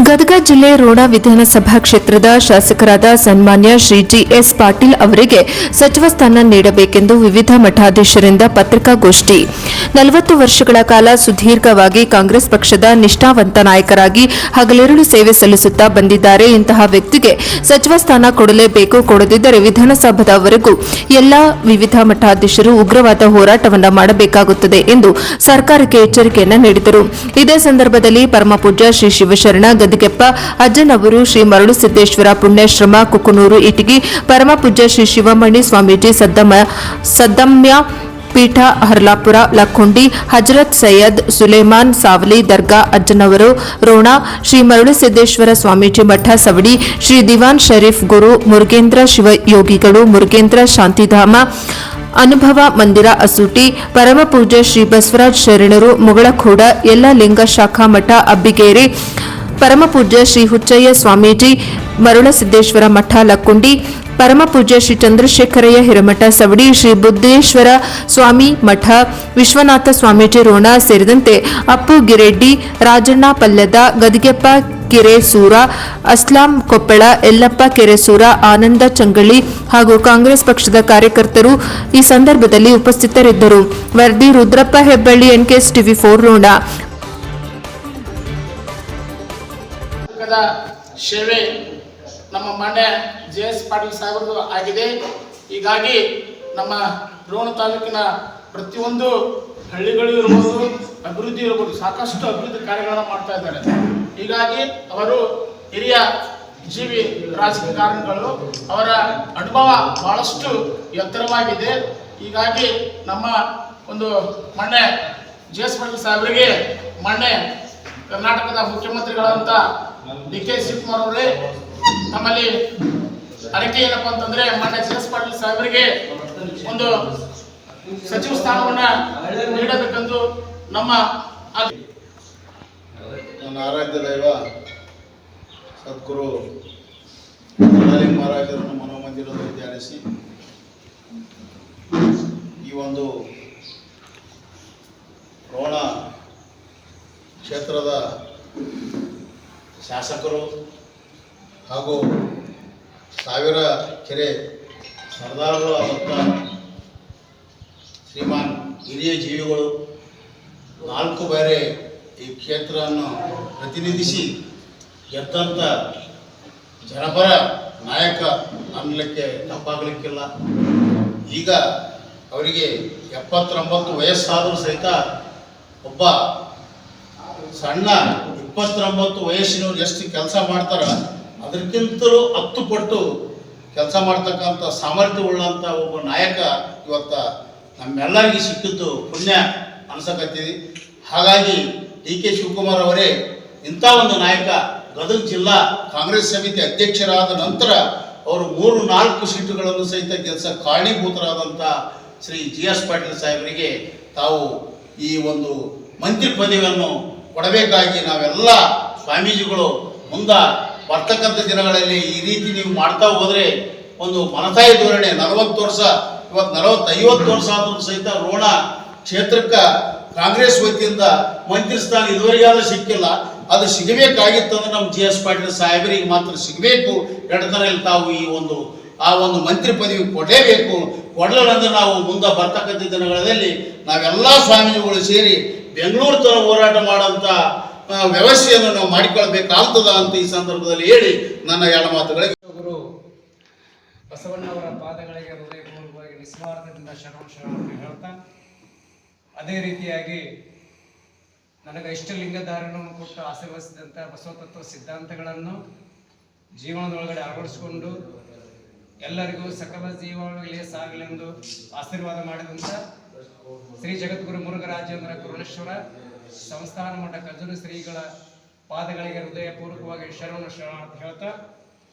ಗದಗ ಜಿಲ್ಲೆ ರೋಣ ವಿಧಾನಸಭಾ ಕ್ಷೇತ್ರದ ಶಾಸಕರಾದ ಸನ್ಮಾನ್ಯ ಶ್ರೀ ಜಿಎಸ್ ಪಾಟೀಲ್ ಅವರಿಗೆ ಸಚಿವ ಸ್ಥಾನ ನೀಡಬೇಕೆಂದು ವಿವಿಧ ಮಠಾಧೀಶರಿಂದ ಪತ್ರಿಕಾಗೋಷ್ಠಿ. 40 ವರ್ಷಗಳ ಕಾಲ ಸುದೀರ್ಘವಾಗಿ ಕಾಂಗ್ರೆಸ್ ಪಕ್ಷದ ನಿಷ್ಠಾವಂತ ನಾಯಕರಾಗಿ ಹಗಲಿರುಳು ಸೇವೆ ಸಲ್ಲಿಸುತ್ತಾ ಬಂದಿದ್ದಾರೆ. ಇಂತಹ ವ್ಯಕ್ತಿಗೆ ಸಚಿವ ಸ್ಥಾನ ಕೊಡಲೇಬೇಕು, ಕೊಡದಿದ್ದರೆ ವಿಧಾನಸಭಾದವರೆಗೂ ಎಲ್ಲಾ ವಿವಿಧ ಮಠಾಧೀಶರು ಉಗ್ರವಾದ ಹೋರಾಟವನ್ನು ಮಾಡಬೇಕಾಗುತ್ತದೆ ಎಂದು ಸರ್ಕಾರಕ್ಕೆ ಎಚ್ಚರಿಕೆಯನ್ನು ನೀಡಿದರು. ಇದೇ ಸಂದರ್ಭದಲ್ಲಿ ಪರಮಪೂಜ್ಯ ಶ್ರೀ ಶಿವಶರಣ ಗದಿಗೆಪ್ಪ ಅಜ್ಜನವರು, ಶ್ರೀ ಮರಳುಸಿದ್ದೇಶ್ವರ ಪುಣ್ಯಾಶ್ರಮ ಕುಕನೂರು ಇಟಗಿ, ಪರಮಪೂಜ್ಯ ಶ್ರೀ ಶಿವಮಣಿ ಸ್ವಾಮೀಜಿ ಸದ್ದಮ್ಯ ಪೀಠ ಹರ್ಲಾಪುರ ಲಕ್ಕುಂಡಿ, ಹಜರತ್ ಸೈಯದ್ ಸುಲೇಮಾನ್ ಸಾವಲಿ ದರ್ಗಾ ಅಜ್ಜನವರು ರೋಣ, ಶ್ರೀ ಮರಳುಸಿದ್ದೇಶ್ವರ ಸ್ವಾಮೀಜಿ ಮಠ ಸವಡಿ, ಶ್ರೀ ದಿವಾನ್ ಶರೀಫ್ ಗುರು ಮುರುಗೇಂದ್ರ ಶಿವಯೋಗಿಗಳು ಮುರುಗೇಂದ್ರ ಶಾಂತಿಧಾಮ ಅನುಭವ ಮಂದಿರ ಅಸೂಟಿ, ಪರಮಪೂಜ್ಯ ಶ್ರೀ ಬಸವರಾಜ ಶರಣರು ಮುಗಳಖೋಡ, ಎಲ್ಲ ಲಿಂಗ ಶಾಖಾ ಮಠ ಅಬ್ಬಿಗೇರಿ, ಪರಮಪೂಜ್ಯ ಶ್ರೀ ಹುಚ್ಚಯ್ಯ ಸ್ವಾಮೀಜಿ ಮರುಳಸಿದ್ದೇಶ್ವರ ಮಠ ಲಕ್ಕುಂಡಿ, ಪರಮಪೂಜ್ಯ ಶ್ರೀ ಚಂದ್ರಶೇಖರಯ್ಯ ಹಿರಮಠ ಸವಡಿ, ಶ್ರೀ ಬುದ್ಧೇಶ್ವರ ಸ್ವಾಮಿ ಮಠ, ವಿಶ್ವನಾಥ ಸ್ವಾಮೀಜಿ ರೋಣ ಸೇರಿದಂತೆ ಅಪ್ಪು ಗಿರೆಡ್ಡಿ, ರಾಜಣ್ಣ ಪಲ್ಯದ, ಗದಿಗೆಪ್ಪ ಕೆರೆಸೂರ, ಅಸ್ಲಾಂ ಕೊಪ್ಪಳ, ಯಲ್ಲಪ್ಪ ಕೆರೆಸೂರ, ಆನಂದ ಚಂಗಳಿ ಹಾಗೂ ಕಾಂಗ್ರೆಸ್ ಪಕ್ಷದ ಕಾರ್ಯಕರ್ತರು ಈ ಸಂದರ್ಭದಲ್ಲಿ ಉಪಸ್ಥಿತರಿದ್ದರು. ವರದಿ ರುದ್ರಪ್ಪ ಹೆಬ್ಬಳ್ಳಿ, ಎನ್ಕೆಎಸ್ ಟಿವಿ 4 ರೋಣ. ಸೇವೆ ನಮ್ಮ ಮಾನ್ಯ ಜೆ.ಎಸ್. ಪಾಟೀಲ್ ಸಾಹೇಬರದು ಆಗಿದೆ. ಹೀಗಾಗಿ ನಮ್ಮ ರೋಣ ತಾಲೂಕಿನ ಪ್ರತಿಯೊಂದು ಹಳ್ಳಿಗಳು ಇರ್ಬೋದು, ಅಭಿವೃದ್ಧಿ ಇರ್ಬೋದು, ಸಾಕಷ್ಟು ಅಭಿವೃದ್ಧಿ ಕಾರ್ಯಗಳನ್ನು ಮಾಡ್ತಾ ಇದ್ದಾರೆ. ಹೀಗಾಗಿ ಅವರು ಹಿರಿಯ ಜೀವಿ ರಾಜಕಾರಣಿಗಳು, ಅವರ ಅನುಭವ ಬಹಳಷ್ಟು ಎತ್ತರವಾಗಿದೆ. ಹೀಗಾಗಿ ನಮ್ಮ ಒಂದು ಮಾನ್ಯ ಜೆ.ಎಸ್. ಪಾಟೀಲ್ ಸಾಹೇಬರಿಗೆ ಮಾನ್ಯ ಕರ್ನಾಟಕದ ಮುಖ್ಯಮಂತ್ರಿಗಳಾದಂಥ ಡಿ.ಕೆ. ಶಿವಕುಮಾರ್ ಅವರೇ, ನಮ್ಮಲ್ಲಿ ಅರಿಕೆ ಏನಪ್ಪ ಅಂತಂದ್ರೆ ಮಾನ್ಯ ಜೆ.ಎಸ್. ಪಾಟೀಲ್ ಸಾಹೇಬರಿಗೆ ಒಂದು ಸಚಿವ ಸ್ಥಾನವನ್ನ ನೀಡಬೇಕೆಂದು ನಮ್ಮ ಆರಾಧ್ಯ ದೈವ ಸದ್ಗುರು ಮಹಾರಾಜರನ್ನು ಮನೋಮಂದಿರದಲ್ಲಿ ಧ್ಯಾನಿಸಿ ಈ ಒಂದು ರೋಣ ಕ್ಷೇತ್ರದ ಶಾಸಕರು ಹಾಗೂ ಸಾವಿರ ಕೆರೆ ಸರ್ದಾರರು ಆದಂಥ ಶ್ರೀಮಾನ್ ಹಿರಿಯ ಜೀವಿಗಳು 4 ಬಾರಿ ಈ ಕ್ಷೇತ್ರವನ್ನು ಪ್ರತಿನಿಧಿಸಿ ಗೆದ್ದಂಥ ಜನಪರ ನಾಯಕ ಅನ್ನಲಿಕ್ಕೆ ತಪ್ಪಾಗಲಿಕ್ಕಿಲ್ಲ. ಈಗ ಅವರಿಗೆ 79 ವಯಸ್ಸಾದರೂ ಸಹಿತ ಒಬ್ಬ ಸಣ್ಣ 29 ವಯಸ್ಸಿನವ್ರು ಎಷ್ಟು ಕೆಲಸ ಮಾಡ್ತಾರ ಅದಕ್ಕಿಂತಲೂ 10 ಪಟ್ಟು ಕೆಲಸ ಮಾಡ್ತಕ್ಕಂಥ ಸಾಮರ್ಥ್ಯವುಳ್ಳಂಥ ಒಬ್ಬ ನಾಯಕ ಇವತ್ತು ನಮ್ಮೆಲ್ಲರಿಗೆ ಸಿಕ್ಕಿದ್ದು ಪುಣ್ಯ ಅನ್ಸಕತ್ತೀವಿ. ಹಾಗಾಗಿ ಡಿ.ಕೆ. ಶಿವಕುಮಾರ್ ಅವರೇ ಇಂಥ ಒಂದು ನಾಯಕ ಗದಗ ಜಿಲ್ಲಾ ಕಾಂಗ್ರೆಸ್ ಸಮಿತಿ ಅಧ್ಯಕ್ಷರಾದ ನಂತರ ಅವರು 3-4 ಸೀಟುಗಳನ್ನು ಸಹಿತ ಕೆಲಸ ಕಾರಣೀಭೂತರಾದಂಥ ಶ್ರೀ ಜಿ.ಎಸ್. ಪಾಟೀಲ್ ಸಾಹೇಬರಿಗೆ ತಾವು ಈ ಒಂದು ಮಂತ್ರಿ ಪದವಿಯನ್ನು ಕೊಡಬೇಕಾಗಿ ನಾವೆಲ್ಲ ಸ್ವಾಮೀಜಿಗಳು ಮುಂದೆ ಬರ್ತಕ್ಕಂಥ ದಿನಗಳಲ್ಲಿ ಈ ರೀತಿ ನೀವು ಮಾಡ್ತಾ ಹೋದರೆ ಒಂದು ಮನತಾಯಿ ಧೋರಣೆ 40 ವರ್ಷ ಇವತ್ತು 40-50 ವರ್ಷ ಆದರೂ ಸಹಿತ ರೋಣ ಕ್ಷೇತ್ರಕ್ಕೆ ಕಾಂಗ್ರೆಸ್ ವತಿಯಿಂದ ಮಂತ್ರಿ ಸ್ಥಾನ ಇದುವರೆಗಾದ್ರೂ ಸಿಕ್ಕಿಲ್ಲ. ಅದು ಸಿಗಬೇಕಾಗಿತ್ತಂದ್ರೆ ನಮ್ಮ ಜಿ.ಎಸ್. ಪಾಟೀಲ್ ಸಾಹೇಬರಿಗೆ ಮಾತ್ರ ಸಿಗಬೇಕು. ಎಡತನಲ್ಲಿ ತಾವು ಈ ಒಂದು ಮಂತ್ರಿ ಪದವಿ ಕೊಡಲೇಬೇಕು. ಕೊಡಲಿಲ್ಲಂದ್ರೆ ನಾವು ಮುಂದೆ ಬರ್ತಕ್ಕಂಥ ದಿನಗಳಲ್ಲಿ ನಾವೆಲ್ಲ ಸ್ವಾಮೀಜಿಗಳು ಸೇರಿ ಬೆಂಗಳೂರು ತರ ಹೋರಾಟ ಮಾಡೋಂಥ ವ್ಯವಸ್ಥೆಯನ್ನು ನಾವು ಮಾಡಿಕೊಳ್ಬೇಕಾಗ್ತದ ಅಂತ ಈ ಸಂದರ್ಭದಲ್ಲಿ ಹೇಳಿ ನನ್ನ 2 ಮಾತುಗಳಿಗೆ ಗುರು ಬಸವಣ್ಣವರ ಪಾದಗಳಿಗೆ ಹೃದಯಪೂರ್ವಕವಾಗಿ ನಿಸ್ವಾರ್ಥದಿಂದ ಶರಣು ಹೇಳ್ತಾ, ಅದೇ ರೀತಿಯಾಗಿ ನನಗೆ ಇಷ್ಟಲಿಂಗಧಾರಣವನ್ನು ಕೊಟ್ಟು ಆಶೀರ್ವದಿಸಿದಂಥ ಬಸವತತ್ವ ಸಿದ್ಧಾಂತಗಳನ್ನು ಜೀವನದೊಳಗಡೆ ಅಳವಡಿಸಿಕೊಂಡು ಎಲ್ಲರಿಗೂ ಸಕಲ ಜೀವನಗಳಿಗೆ ಸಾಗಲೆಂದು ಆಶೀರ್ವಾದ ಮಾಡಿದಂಥ ಶ್ರೀ ಜಗದ್ಗುರು ಮುರುಘರಾಜೇಂದ್ರ ಕರುಣೇಶ್ವರ ಸಂಸ್ಥಾನ ಮಠ ಕಜೂರು ಶ್ರೀಗಳ ಪಾದಗಳಿಗೆ ಹೃದಯಪೂರ್ವಕವಾಗಿ ಶರಣ ಅಂತ ಹೇಳ್ತಾ,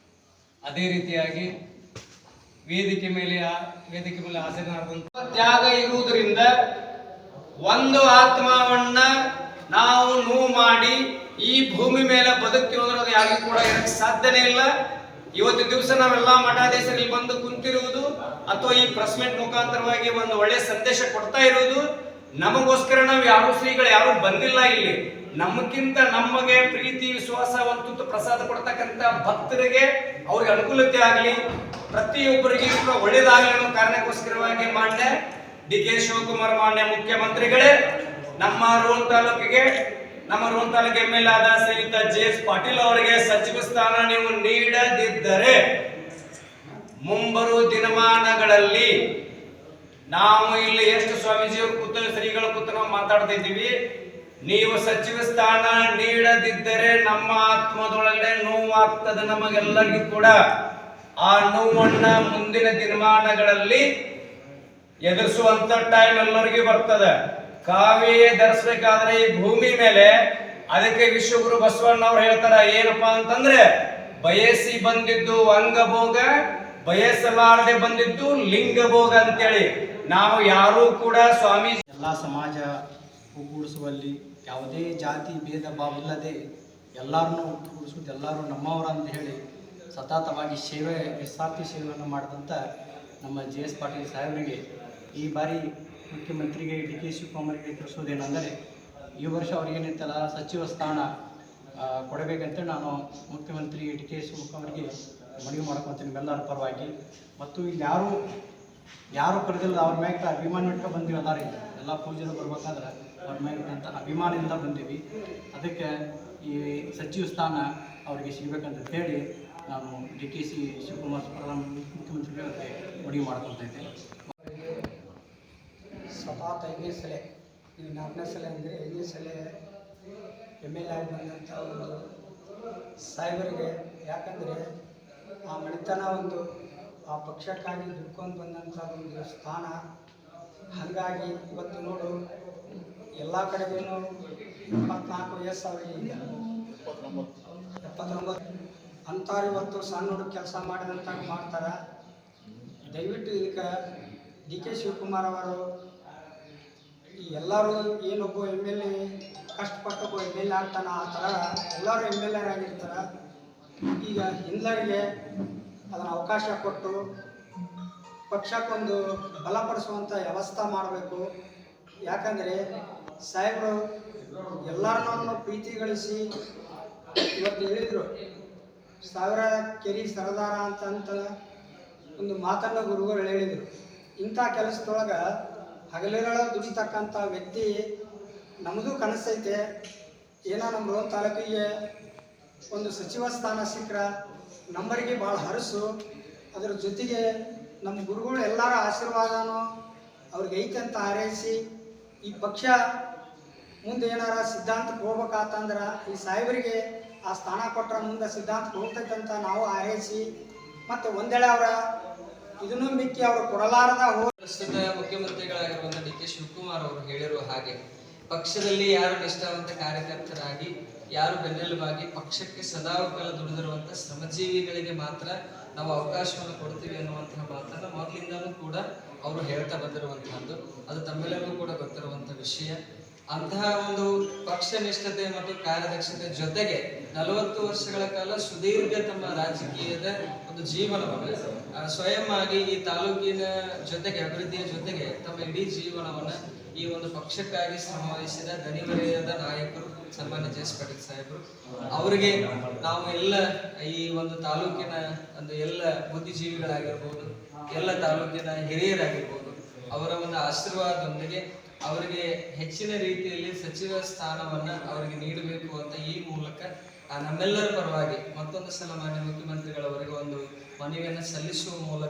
ಅದೇ ರೀತಿಯಾಗಿ ವೇದಿಕೆ ಮೇಲೆ ಹಾಜರಾದಂತ ತ್ಯಾಗ ಇರುವುದರಿಂದ ಒಂದು ಆತ್ಮವನ್ನ ನಾವು ನೋವು ಮಾಡಿ ಈ ಭೂಮಿ ಮೇಲೆ ಬದುಕಿರೋದ್ರಲ್ಲಿ ಯಾರಿಗೂ ಕೂಡ ಇರಕ್ಕೆ ಸಾಧ್ಯನೇ ಇಲ್ಲ. ಇವತ್ತು ದಿವಸ ನಾವೆಲ್ಲ ಮಠಾಧೀಶರಲ್ಲಿ ಬಂದು ಕುಂತಿರುವುದು ಅಥವಾ ಈ ಪ್ರೆಸ್ ಮೀಟ್ ಮುಖಾಂತರವಾಗಿ ಒಂದು ಒಳ್ಳೆಯ ಸಂದೇಶ ಕೊಡ್ತಾ ಇರುವುದು ನಮಗೋಸ್ಕರ ನಾವು ಯಾರು ಶ್ರೀಗಳು ಯಾರು ಬಂದಿಲ್ಲ ಇಲ್ಲಿ. ನಮಗಿಂತ ನಮಗೆ ಪ್ರೀತಿ ವಿಶ್ವಾಸ ಒಂದು ತುತ್ತು ಪ್ರಸಾದ ಕೊಡ್ತಕ್ಕಂಥ ಭಕ್ತರಿಗೆ ಅವ್ರಿಗೆ ಅನುಕೂಲತೆ ಆಗಲಿ, ಪ್ರತಿಯೊಬ್ಬರಿಗೆ ಕೂಡ ಒಳ್ಳೇದಾಗಲಿ ಅನ್ನೋ ಕಾರಣಕ್ಕೋಸ್ಕರವಾಗಿ ಮಾನ್ಯ ಡಿ ಕೆ ಶಿವಕುಮಾರ್ ಮಾನ್ಯ ಮುಖ್ಯಮಂತ್ರಿಗಳೇ ನಮ್ಮ ರೋಣ ತಾಲೂಕಿಗೆ MLA ಆದ ಶ್ರೀಯುತ JS ಪಾಟೀಲ್ ಅವರಿಗೆ ಸಚಿವ ಸ್ಥಾನ ನೀವು ನೀಡದಿದ್ದರೆ ಮುಂಬರುವ ದಿನಮಾನಗಳಲ್ಲಿ ನಾವು ಇಲ್ಲಿ ಎಷ್ಟು ಸ್ವಾಮೀಜಿಯವರು ಕೂತು ಶ್ರೀಗಳು ಕೂತು ನಾವು ಮಾತಾಡ್ತಾ ಇದ್ದೀವಿ, ನೀವು ಸಚಿವ ಸ್ಥಾನ ನೀಡದಿದ್ದರೆ ನಮ್ಮ ಆತ್ಮದೊಳಗಡೆ ನೋವಾಗ್ತದೆ ನಮಗೆಲ್ಲರಿಗೂ ಕೂಡ. ಆ ನೋವನ್ನ ಮುಂದಿನ ದಿನಮಾನಗಳಲ್ಲಿ ಎದುರಿಸುವಂತ ಟೈಮ್ ಎಲ್ಲರಿಗೂ ಬರ್ತದೆ. ಕಾವೇ ಧರಿಸಬೇಕಾದ್ರೆ ಈ ಭೂಮಿ ಮೇಲೆ ಅದಕ್ಕೆ ವಿಶ್ವಗುರು ಬಸವಣ್ಣ ಅವ್ರು ಹೇಳ್ತಾರ ಏನಪ್ಪಾ ಅಂತಂದ್ರೆ, ಬಯಸಿ ಬಂದಿದ್ದು ಅಂಗಭೋಗ, ಬಯಸಲಾರದೆ ಬಂದಿದ್ದು ಲಿಂಗಭೋಗ ಅಂತೇಳಿ. ನಾವು ಯಾರೂ ಕೂಡ ಸ್ವಾಮಿ ಎಲ್ಲ ಸಮಾಜ ಒಗ್ಗೂಡಿಸುವಲ್ಲಿ ಯಾವುದೇ ಜಾತಿ ಭೇದ ಭಾವ ಇಲ್ಲದೆ ಎಲ್ಲರನ್ನೂ ಒಟ್ಟುಗೂಡಿಸುವುದು, ಎಲ್ಲರೂ ನಮ್ಮವರು ಅಂತ ಹೇಳಿ ಸತತವಾಗಿ ಸೇವೆ ನಿಸ್ವಾರ್ಥಿ ಸೇವೆಯನ್ನು ಮಾಡಿದಂಥ ನಮ್ಮ JS ಪಾಟೀಲ್ ಸಾಹೇಬರಿಗೆ ಈ ಬಾರಿ ಮುಖ್ಯಮಂತ್ರಿಗೆ ಡಿ ಕೆ ಶಿವಕುಮಾರ್ಗೆ ತಿಳಿಸೋದೇನೆಂದರೆ, ಈ ವರ್ಷ ಅವ್ರಿಗೇನಿತ್ತಲ್ಲ ಸಚಿವ ಸ್ಥಾನ ಕೊಡಬೇಕಂತ ನಾನು ಮುಖ್ಯಮಂತ್ರಿ ಡಿ ಕೆ ಶಿವಕುಮಾರ್ಗೆ ಮನವಿ ಮಾಡ್ಕೊತೀನಿ ಎಲ್ಲರ ಪರವಾಗಿ. ಮತ್ತು ಇಲ್ಲಿ ಯಾರು ಕರೆದಿಲ್ಲ, ಅವ್ರ ಮ್ಯಾಗ ಅಭಿಮಾನ ಇಟ್ಕೊಂಡು ಬಂದೀವಿ. ಅದಾರಿ ಎಲ್ಲ ಪೂಜೆಗಳು ಬರ್ಬೇಕಾದ್ರೆ ಅವ್ರ ಮ್ಯಾಗಿಂತ ಅಭಿಮಾನದಿಂದ ಬಂದೀವಿ. ಅದಕ್ಕೆ ಈ ಸಚಿವ ಸ್ಥಾನ ಅವರಿಗೆ ಸಿಗಬೇಕಂತ ಹೇಳಿ ನಾನು ಡಿ ಕೆ ಶಿವಕುಮಾರ್ ಮುಖ್ಯಮಂತ್ರಿಗಳಿಗೆ ಮನವಿ ಮಾಡ್ಕೊತಾ ಇದ್ದೇನೆ. ಸತತ 5ನೇ ಸಲ, ಈ 4ನೇ ಸಲ ಅಂದರೆ 5ನೇ ಸಲ MLA ಆಗಿ ಬಂದಂಥ ಒಂದು ಸಾಹೇಬರಿಗೆ, ಯಾಕಂದರೆ ಆ ಮನೆತನ ಒಂದು ಆ ಪಕ್ಷಕ್ಕಾಗಿ ದುಡ್ಕೊಂಡು ಬಂದಂಥ ಒಂದು ಸ್ಥಾನ. ಹಾಗಾಗಿ ಇವತ್ತು ನೋಡು ಎಲ್ಲ ಕಡೆಗೂ 24 ವಯಸ್ಸು ಅವರಿಗೆ, 79 ಅಂಥವ್ರು ಇವತ್ತು ಸಣ್ಣ ಹುಡುಗ ಕೆಲಸ ಮಾಡಿದಂಥ ಮಾಡ್ತಾರೆ. ದಯವಿಟ್ಟು ಇದಕ್ಕೆ ಡಿ ಕೆ ಶಿವಕುಮಾರ್ ಅವರು ಈ ಎಲ್ಲರೂ ಏನೊಬ್ಬ MLA ಕಷ್ಟಪಟ್ಟು MLA ಆಗ್ತಾನೆ, ಆ ಥರ ಎಲ್ಲರೂ MLA ಆಗಿರ್ತಾರೆ. ಈಗ ಹಿಂದರಿಗೆ ಅದನ್ನು ಅವಕಾಶ ಕೊಟ್ಟು ಪಕ್ಷಕ್ಕೊಂದು ಬಲಪಡಿಸುವಂಥ ವ್ಯವಸ್ಥೆ ಮಾಡಬೇಕು. ಯಾಕಂದರೆ ಸಾಹೇಬರು ಎಲ್ಲರನ್ನೂ ಪ್ರೀತಿ ಗಳಿಸಿ ಇವತ್ತು ಹೇಳಿದರು, 1000 ಕೆರೆ ಸರದಾರ ಅಂತ ಒಂದು ಮಾತನ್ನು ಗುರುಗಳು ಹೇಳಿದರು. ಇಂಥ ಕೆಲಸದೊಳಗೆ ಹಗಲಿರಳ ದುಡಿತಕ್ಕಂಥ ವ್ಯಕ್ತಿ. ನಮ್ಮದು ಕನಸೈತೆ, ಏನೋ ನಮ್ಮ ರೋಣ ತಾಲೂಕಿಗೆ ಒಂದು ಸಚಿವ ಸ್ಥಾನ ಸಿಕ್ಕರೆ ನಂಬರಿಗೆ ಭಾಳ ಹರಸು. ಅದರ ಜೊತೆಗೆ ನಮ್ಮ ಗುರುಗಳು ಎಲ್ಲರ ಆಶೀರ್ವಾದನೂ ಅವ್ರಿಗೆ ಐತೆ ಅಂತ ಹಾರೈಸಿ, ಈ ಪಕ್ಷ ಮುಂದೆ ಏನಾರ ಸಿದ್ಧಾಂತಕ್ಕೆ ಹೋಗ್ಬೇಕಾತಂದ್ರೆ ಈ ಸಾಹೇಬರಿಗೆ ಆ ಸ್ಥಾನ ಕೊಟ್ಟರೆ ಮುಂದೆ ಸಿದ್ಧಾಂತಕ್ಕೆ ಹೋಗ್ತೈತಂತ ನಾವು ಹಾರೈಸಿ, ಮತ್ತು ಒಂದೇಳೆ ಅವರ ಇದನ್ನು ಮಿಕ್ಕಿ ಅವರು ಕೊಡಲಾರದ ಪ್ರಸ್ತುತ ಮುಖ್ಯಮಂತ್ರಿಗಳಾಗಿರುವಂಥ ಡಿ ಕೆ ಶಿವಕುಮಾರ್ ಅವರು ಹೇಳಿರುವ ಹಾಗೆ ಪಕ್ಷದಲ್ಲಿ ಯಾರು ನಿಷ್ಠಾವಂತ ಕಾರ್ಯಕರ್ತರಾಗಿ, ಯಾರು ಬೆನ್ನೆಲುಬಾಗಿ ಪಕ್ಷಕ್ಕೆ ಸದಾಕಾಲ ದುಡಿದಿರುವಂಥ ಶ್ರಮಜೀವಿಗಳಿಗೆ ಮಾತ್ರ ನಾವು ಅವಕಾಶವನ್ನು ಕೊಡ್ತೀವಿ ಅನ್ನುವಂತಹ ಮಾತನ್ನು ಮೊದಲಿಂದಲೂ ಕೂಡ ಅವರು ಹೇಳ್ತಾ ಬಂದಿರುವಂತಹದ್ದು. ಅದು ತಮ್ಮೆಲ್ಲರಿಗೂ ಕೂಡ ಗೊತ್ತಿರುವಂಥ ವಿಷಯ. ಅಂತಹ ಒಂದು ಪಕ್ಷ ನಿಷ್ಠತೆ ಮತ್ತು ಕಾರ್ಯದಕ್ಷತೆ ಜೊತೆಗೆ 40 ವರ್ಷಗಳ ಕಾಲ ಸುದೀರ್ಘ ತಮ್ಮ ರಾಜಕೀಯದ ಒಂದು ಜೀವನವನ್ನು ಸ್ವಯಂ ಆಗಿ ಈ ತಾಲೂಕಿನ ಜೊತೆಗೆ ಅಭಿವೃದ್ಧಿಯ ಜೊತೆಗೆ ತಮ್ಮ ಇಡೀ ಜೀವನವನ್ನು ಈ ಒಂದು ಪಕ್ಷಕ್ಕಾಗಿ ಶ್ರಮವಹಿಸಿದ ದಣಿವರಿಯದ ನಾಯಕರು ಸನ್ಮಾನ್ಯ JS ಪಾಟೀಲ್ ಸಾಹೇಬರು ಅವರಿಗೆ ನಾವು ಎಲ್ಲ ಈ ಒಂದು ತಾಲೂಕಿನ ಒಂದು ಎಲ್ಲ ಬುದ್ಧಿಜೀವಿಗಳಾಗಿರ್ಬೋದು, ಎಲ್ಲ ತಾಲೂಕಿನ ಹಿರಿಯರಾಗಿರ್ಬೋದು, ಅವರ ಒಂದು ಆಶೀರ್ವಾದದೊಂದಿಗೆ ಅವರಿಗೆ ಹೆಚ್ಚಿನ ರೀತಿಯಲ್ಲಿ ಸಚಿವ ಸ್ಥಾನವನ್ನ ಅವರಿಗೆ ನೀಡಬೇಕು ಅಂತ ಈ ಮೂಲಕ ನಮ್ಮೆಲ್ಲರ ಪರವಾಗಿ ಮತ್ತೊಂದು ಸಲ ಮಾನ್ಯ ಮುಖ್ಯಮಂತ್ರಿಗಳವರಿಗೆ ಒಂದು ಮನವಿಯನ್ನು ಸಲ್ಲಿಸುವ ಮೂಲಕ